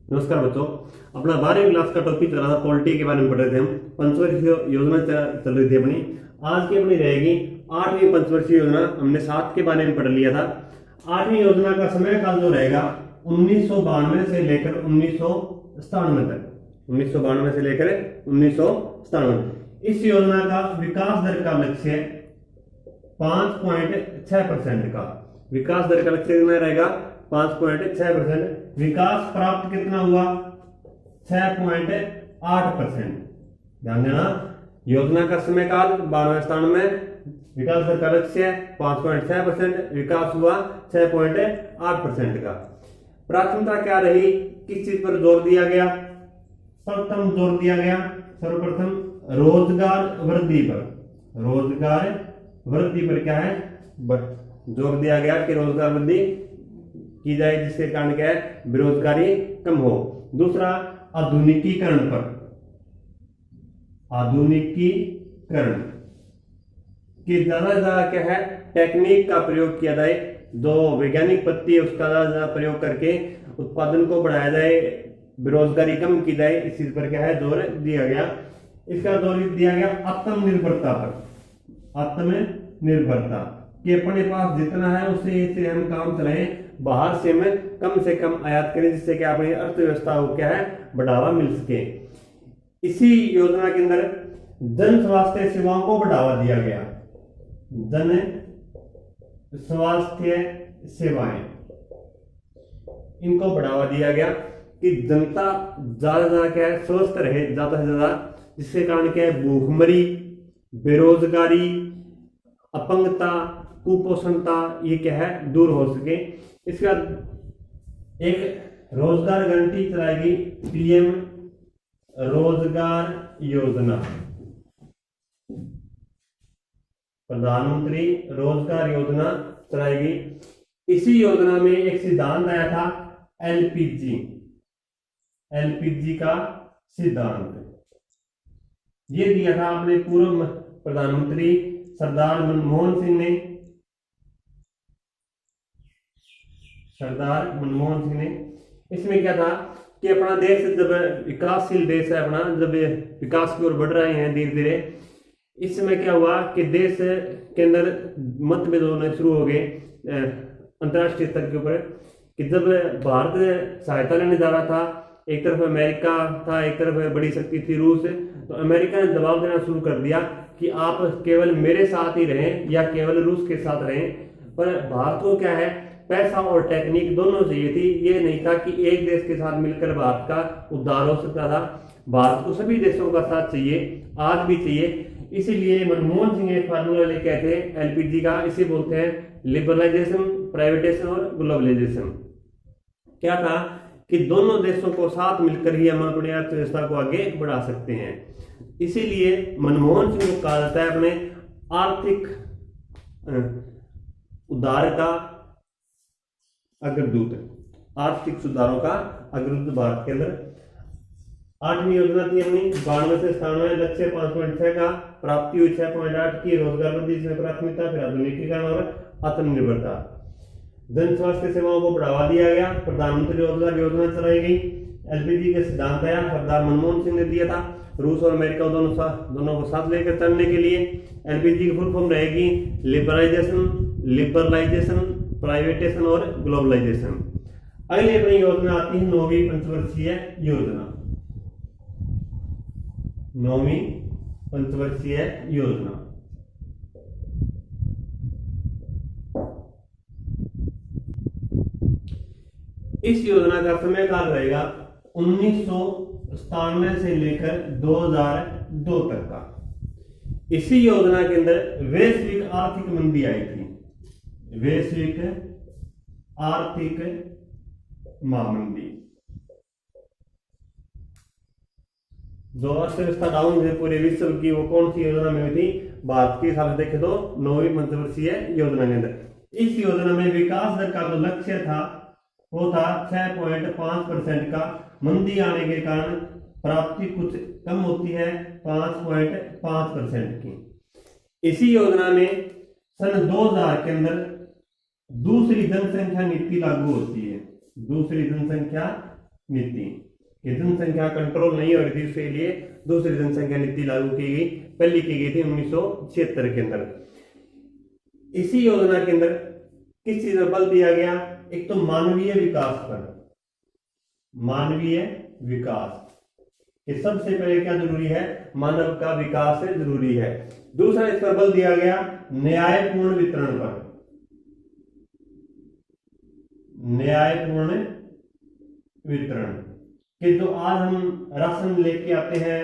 नमस्कार बच्चों। अपना 12वीं क्लास का टॉपिक चल रहा था, पॉलिटी के बारे में पढ़ रहे थे हम। पंचवर्षीय योजना चल रही थी अपनी। आज की अपनी रहेगी 8वीं पंचवर्षीय योजना। हमने 7 के बारे में पढ़ लिया था। 8वीं योजना का समय काल जो रहेगा 1992 से लेकर 1997 तक। 1992 से लेकर 1997। इस योजना का विकास दर का लक्ष्य है 5.6% का। विकास दर का लक्ष्य कितना रहेगा? 5.6%। विकास प्राप्त कितना हुआ? 6.8%। ध्यान देना, योजना का समय काल 92 में, विकास दर का लक्ष्य 5.6%, विकास हुआ 6.8% का। प्राथमिकता क्या रही? किस चीज पर जोर दिया गया? सर्वप्रथम जोर दिया गया सर्वप्रथम रोजगार वृद्धि पर। रोजगार वृद्धि पर क्या है? जोर दिया गया कि रोजगार वृद्धि की जाए, जिसके कारण क्या है? बेरोजगारी कम हो। दूसरा, आधुनिकीकरण पर। आधुनिकीकरण कि ज्यादा से ज्यादा क्या है? टेक्निक का प्रयोग किया जाए। जो वैज्ञानिक पद्धति है उसका ज्यादा प्रयोग करके उत्पादन को बढ़ाया जाए, बेरोजगारी कम की जाए। इस चीज पर क्या है? जोर दिया गया। इसका जोर दिया गया आत्मनिर्भरता पर। आत्मनिर्भरता कि अपने पास जितना है उससे से हम काम चलाएं, बाहर से कम आयात करें, जिससे कि अपनी अर्थव्यवस्था को क्या है? बढ़ावा मिल सके। इसी योजना के अंदर जन स्वास्थ्य सेवाओं को बढ़ावा दिया गया। जन स्वास्थ्य सेवाएं, इनको बढ़ावा दिया गया कि जनता ज्यादा से ज्यादा क्या है? स्वस्थ रहे ज्यादा से ज्यादा, जिसके कारण क्या है? भूखमरी, बेरोजगारी, अपंगता, कुपोषणता, ये क्या है? दूर हो सके। इसके बाद एक रोजगार गारंटी चलाएगी, पीएम रोजगार योजना। प्रधानमंत्री रोजगार योजना चलाएगी। इसी योजना में एक सिद्धांत आया था, एलपीजी। एलपीजी का सिद्धांत ये दिया था अपने पूर्व प्रधानमंत्री सरदार मनमोहन सिंह ने। सरदार मनमोहन सिंह ने इसमें क्या था कि अपना देश जब विकासशील देश है, अपना जब विकास की ओर बढ़ रहे हैं धीरे धीरे, इस समय क्या हुआ कि देश के अंदर मतभेद होने शुरू हो गए अंतर्राष्ट्रीय स्तर के ऊपर। कि जब भारत सहायता लेने जा रहा था, एक तरफ अमेरिका था, एक तरफ बड़ी शक्ति थी रूस, तो अमेरिका ने दबाव देना शुरू कर दिया कि आप केवल मेरे साथ ही रहें या केवल रूस के साथ रहें। पर भारत को क्या है? पैसा और टेक्निक दोनों चाहिए थी। ये नहीं था कि एक देश के साथ मिलकर भारत का उद्धार हो सकता था। भारत को सभी देशों का साथ चाहिए, आज भी चाहिए। इसीलिए मनमोहन सिंह एक फार्मूला लेके आए थे एलपीजी का। इसे बोलते हैं लिबरलाइजेशन, प्राइवेटाइजेशन और ग्लोबलाइजेशन। क्या था कि दोनों देशों को साथ मिलकर ही हम अपनी अर्थव्यवस्था को आगे बढ़ा सकते हैं। इसीलिए मनमोहन सिंह को कहा जाता है अपने आर्थिक उद्धार का अग्रदूत, आर्थिक सुधारों का अग्रदूत भारत के अंदर। 8वीं योजना थी अपनी 92 से 97, लक्ष्य 5.6 का, प्राप्ति हुई 6.8 की। रोजगार वृद्धि जिसमें प्राथमिकता, फिर आधुनिकीकरण और आत्मनिर्भरता। जन स्वास्थ्य सेवाओं को बढ़ावा दिया गया, प्रधानमंत्री रोजगार योजना चलाई गई। एलपीजी के सिद्धांत आया, सरदार मनमोहन सिंह ने दिया था। रूस और अमेरिका दोनों को साथ लेकर चलने के लिए एलपीजी की फुल फॉर्म रहेगी लिबरलाइजेशन, प्राइवेटाइजेशन और ग्लोबलाइजेशन। अगली अपनी योजना आती है 9वीं पंचवर्षीय योजना। 9वीं पंचवर्षीय योजना इस योजना का समय काल रहेगा 1997 से लेकर 2002 तक का। इसी योजना के अंदर वैश्विक आर्थिक मंदी आई थी। वैश्विक आर्थिक महामंदी, जो अर्थव्यवस्था डाउन है पूरे विश्व की, वो कौन सी योजना में हुई थी? भारत के हिसाब से देखें तो 9वीं पंचवर्षीय योजना के अंदर। इस योजना में विकास दर का जो लक्ष्य था वो था 6.5% का। मंदी आने के कारण प्राप्ति कुछ कम होती है 5.5% की। इसी योजना में सन 2000 के अंदर दूसरी जनसंख्या नीति लागू होती है। दूसरी जनसंख्या नीति, कि जनसंख्या कंट्रोल नहीं हो रही थी, उसके लिए दूसरी जनसंख्या नीति लागू की गई, पहली की गई थी 1976 के अंदर। इसी योजना के अंदर किस चीज पर बल दिया गया? एक तो मानवीय विकास पर, मानवीय विकास, ये सबसे पहले क्या जरूरी है? मानव का विकास जरूरी है। दूसरा इस पर बल दिया गया न्यायपूर्ण वितरण पर, न्यायपूर्ण वितरण, कि जो आज हम राशन लेके आते हैं,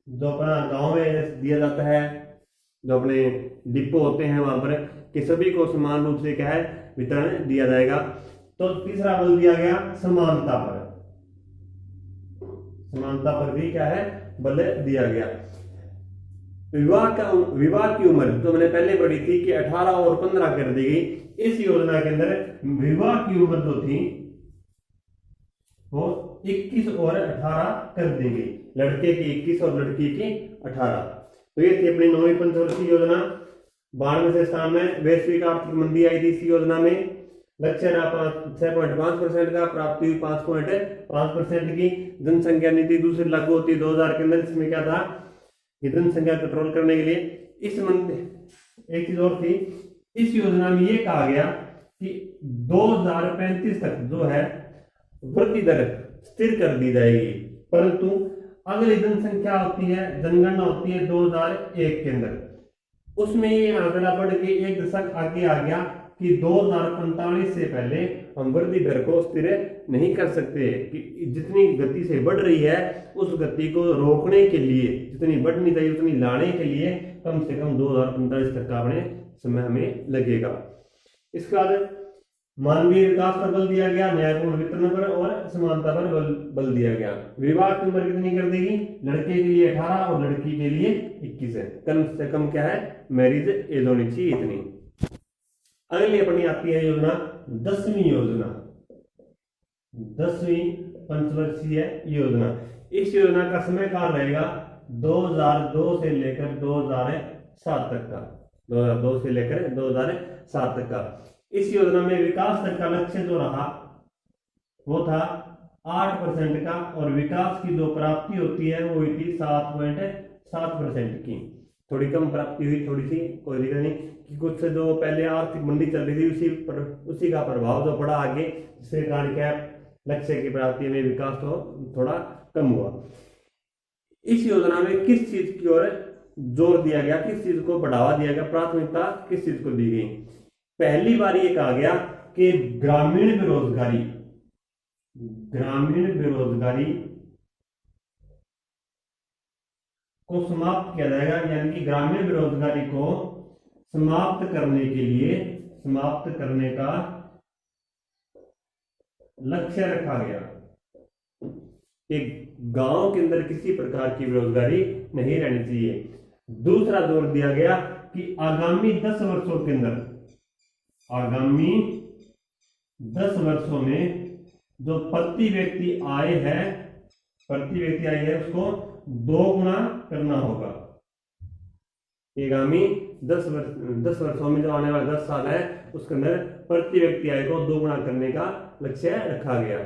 जो अपना गांव में दिया जाता है, जो अपने डिपो होते हैं वहां पर, कि सभी को समान रूप से क्या है वितरण दिया जाएगा। तो तीसरा बल दिया गया समानता पर, समानता पर भी क्या है बल दिया गया। विवाह की उम्र जो मैंने पहले पढ़ी थी कि 18 और 15 कर दी गई। इस योजना के अंदर विवाह की उम्र जो थी वो 21 और 18 कर दी गई, लड़के की 21 और लड़की की 18। तो ये थी अपनी 9वीं पंचवर्षीय योजना। 92 से 97 वैश्विक आर्थिक मंदी आई थी इस योजना में। लक्ष्य रहा 6.5% का, प्राप्ति हुई 5.5% की। जनसंख्या नीति दूसरी लागू होती है 2000 के अंदर। इसमें क्या था कि जनसंख्या कंट्रोल करने के लिए एक चीज और थी, इस योजना में ये कहा गया कि 2035 तक जो है वृद्धि दर स्थिर कर दी जाएगी, परंतु अगली जनसंख्या होती है, जनगणना होती है 2001 के अंदर, उसमें ये आंकड़ा बढ़ के एक दशक आगे आ गया कि 2045 से पहले हम वृद्धि दर को स्थिर नहीं कर सकते, कि जितनी गति से बढ़ रही है उस गति को रोकने के लिए, जितनी बढ़नी चाहिए उतनी लाने के लिए कम से कम 2045 तक का अपने समय हमें लगेगा। इसके बाद मानवीय विकास पर बल दिया गया, न्यायपूर्ण वितरण पर और समानता पर बल दिया गया। विवाह की उम्र कितनी कर देगी? लड़के के लिए 18 और लड़की के लिए 21 है। कम से कम क्या है मैरिज एज होनी चाहिए इतनी। अगली अपनी आती है योजना 10वीं योजना, 10वीं पंचवर्षीय योजना। इस योजना का समय काल रहेगा 2002 से लेकर 2007 तक का, 2002 से लेकर 2007 तक का। इस योजना में विकास दर का लक्ष्य जो रहा वो था 8% का, और विकास की जो प्राप्ति होती है वो हुई थी 7.7% की। थोड़ी कम प्राप्ति हुई, थोड़ी सी कोई दिक्कत नहीं, कि कुछ जो पहले आर्थिक मंदी चल रही थी उसी का प्रभाव जो पड़ा आगे, जिसके कारण क्या लक्ष्य की प्राप्ति में विकास तो थोड़ा कम हुआ। इस योजना में किस चीज की ओर जोर दिया गया, किस चीज को बढ़ावा दिया गया, प्राथमिकता किस चीज को दी गई? पहली बार ये कहा गया कि ग्रामीण बेरोजगारी, ग्रामीण बेरोजगारी को समाप्त किया जाएगा, यानी कि ग्रामीण बेरोजगारी को समाप्त करने के लिए, समाप्त करने का लक्ष्य रखा गया कि गांव के अंदर किसी प्रकार की बेरोजगारी नहीं रहनी चाहिए। दूसरा जोर दिया गया कि आगामी 10 वर्षों के अंदर, आगामी 10 वर्षों में जो प्रति व्यक्ति आय है, प्रति व्यक्ति आय है उसको 2 गुना करना होगा। आगामी 10 वर्षों में जो आने वाले 10 साल है उसके अंदर प्रति व्यक्ति आय को 2 गुना करने का लक्ष्य रखा गया।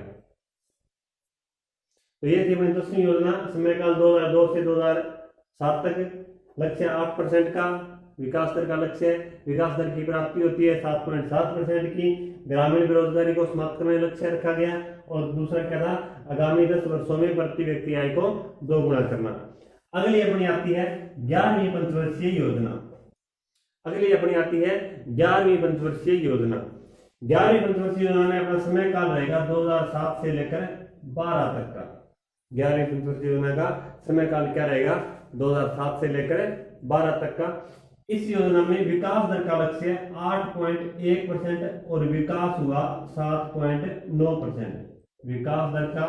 तो ये थी 10वीं योजना। समय काल 2002 से 2007 तक। लक्ष्य 8% का विकास दर का लक्ष्य है। विकास दर की प्राप्ति होती है 7.7% की। ग्रामीण बेरोजगारी को समाप्त करने लक्ष्य रखा गया। और दूसरा क्या था, आगामी 10 वर्षों में प्रति व्यक्ति आय को 2 गुना करना। अगली अपनी आती है 11वीं पंचवर्षीय योजना। अगली अपनी आती है 11वीं पंचवर्षीय योजना। 11वीं पंचवर्षीय योजना में अपना समय काल रहेगा 2007 से लेकर 12 तक का। 11वीं पंचवर्षीय योजना का समय काल क्या रहेगा? 2007 से लेकर 12 तक का। इस योजना में विकास दर का लक्ष्य 8.1% और विकास हुआ 7.9%। विकास दर का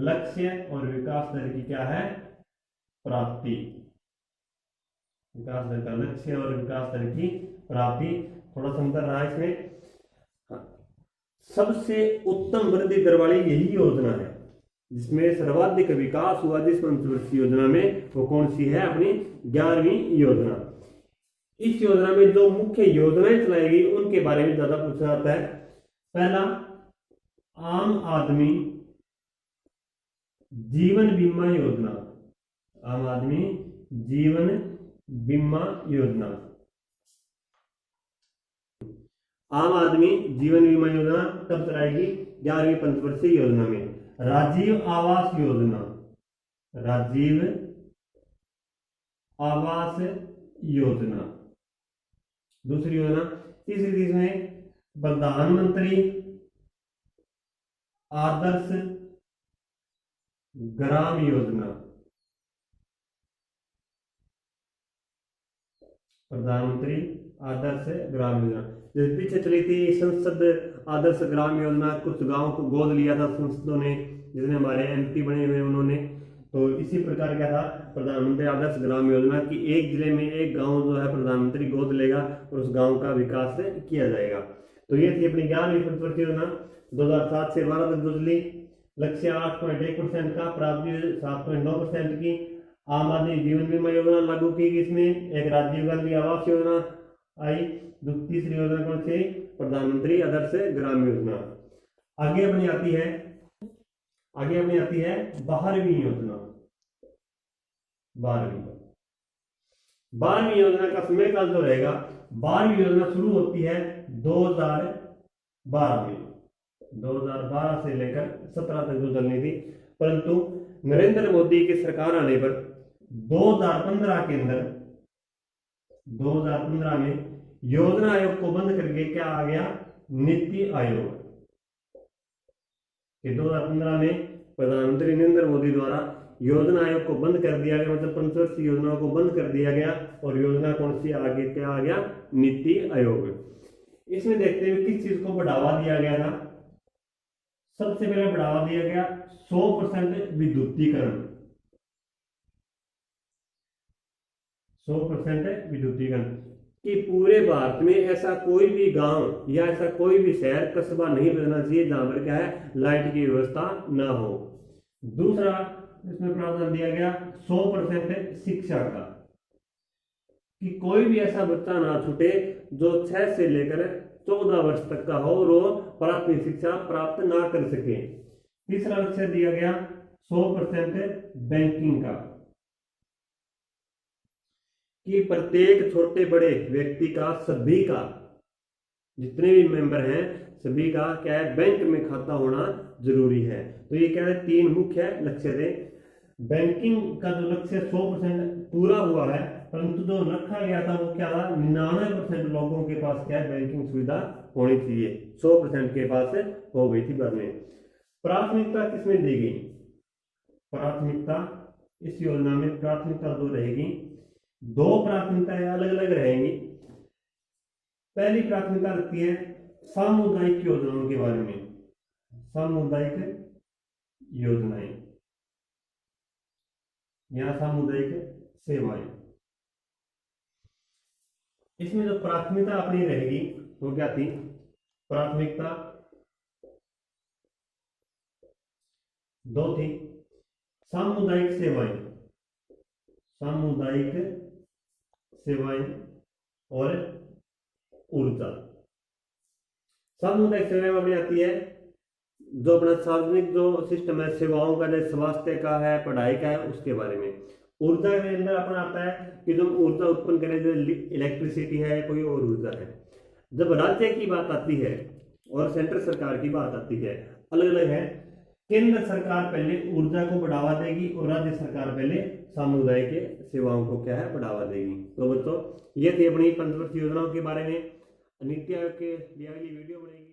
लक्ष्य और विकास दर की क्या है प्राप्ति। विकास दर का लक्ष्य और विकास दर की प्राप्ति, थोड़ा सा अंतर रहा इसमें। सबसे उत्तम वृद्धि दर वाली यही योजना है जिसमें सर्वाधिक विकास हुआ जिस पंचवर्षीय योजना में, वो कौन सी है? अपनी 11वीं योजना। इस योजना में जो मुख्य योजनाएं चलाई गई उनके बारे में ज्यादा पूछा जाता है। पहला, आम आदमी जीवन बीमा योजना, आम आदमी जीवन बीमा योजना, आम आदमी जीवन बीमा योजना कब चलाएगी? 11वीं पंचवर्षीय योजना में। राजीव आवास योजना, राजीव आवास योजना दूसरी योजना। तीसरी इसमें प्रधानमंत्री आदर्श ग्राम योजना, प्रधानमंत्री आदर्श ग्राम योजना। जैसे पीछे चली थी संसद आदर्श ग्राम योजना, कुछ गांव को गोद लिया था संसदों ने, जिसने हमारे एमपी बने हुए उन्होंने। तो इसी प्रकार क्या था प्रधानमंत्री आदर्श ग्राम योजना की, एक जिले में एक गांव जो है प्रधानमंत्री गोद लेगा और उस गांव का विकास किया जाएगा। तो ये थी अपनी 11वीं पंचवर्षीय योजना 2007 से 12 तक जो चली। लक्ष्य 8.1% का, प्राप्ति 7.9% की। आम आदमी जीवन बीमा योजना लागू की गई, इसमें एक राजीव गांधी आवास योजना आई। तीसरी योजना कौन सी? प्रधानमंत्री आदर्श ग्राम योजना। आगे अपनी आती है 12वीं योजना। 12वीं योजना का समय काल जो रहेगा, 12वीं योजना शुरू होती है 2012 में, 2012 से लेकर 17 तक जो चलनी थी। परंतु नरेंद्र मोदी की सरकार आने पर 2015 के अंदर 2015 में योजना आयोग को बंद करके क्या आ गया? नीति आयोग। कि 2015 में प्रधानमंत्री नरेंद्र मोदी द्वारा योजना आयोग को बंद कर दिया गया, मतलब पंचवर्षीय योजनाओं को बंद कर दिया गया। और योजना कौन सी आगे क्या आ गया? नीति आयोग। इसमें देखते हुए किस चीज को बढ़ावा दिया गया था? सबसे पहले बढ़ावा दिया गया 100% विद्युतीकरण, 100% विद्युतीकरण। कि पूरे भारत में ऐसा कोई भी गांव या ऐसा कोई भी शहर कस्बा नहीं बचना चाहिए जहां पर क्या है लाइट की व्यवस्था ना हो। दूसरा इसमें प्रावधान दिया गया 100% शिक्षा का, कि कोई भी ऐसा बच्चा ना छूटे जो 6 से लेकर 14 वर्ष तक का हो और वो प्राथमिक शिक्षा प्राप्त ना कर सके। तीसरा लक्ष्य दिया गया 100% बैंकिंग का, कि प्रत्येक छोटे बड़े व्यक्ति का, सभी का, जितने भी मेंबर हैं सभी का क्या है बैंक में खाता होना जरूरी है। तो ये क्या है 3 मुख्य लक्ष्य थे। बैंकिंग का जो लक्ष्य 100% पूरा हुआ है, परंतु जो रखा गया था वो क्या था 99% लोगों के पास क्या है बैंकिंग सुविधा होनी चाहिए, 100% के पास हो गई थी बाद में। प्राथमिकता किसमें दी गई? प्राथमिकता इस योजना में प्राथमिकता जो रहेगी, 2 प्राथमिकताएं अलग अलग रहेंगी। पहली प्राथमिकता रखती है सामुदायिक योजनाओं के बारे में, सामुदायिक योजनाएं या सामुदायिक सेवाएं। इसमें जो प्राथमिकता अपनी रहेगी वो क्या थी? प्राथमिकता 2 थी, सामुदायिक सेवाएं, सामुदायिक सेवाएं और ऊर्जा। सामुदायिक सेवाएं में आती है जो अपना सार्वजनिक जो सिस्टम है सेवाओं का, जैसे स्वास्थ्य का है, पढ़ाई का है, उसके बारे में। ऊर्जा के अंदर अपना आता है कि जो ऊर्जा उत्पन्न करे, जो इलेक्ट्रिसिटी है, कोई और ऊर्जा है। जब राज्य की बात आती है और सेंट्रल सरकार की बात आती है, अलग अलग है। केंद्र सरकार पहले ऊर्जा को बढ़ावा देगी और राज्य सरकार पहले सामुदायिक सेवाओं को क्या है बढ़ावा देगी। तो बच्चों ये थी अपनी पंचवर्षीय योजनाओं के बारे में। नीति आयोग के लिए अगली वीडियो बनेगी।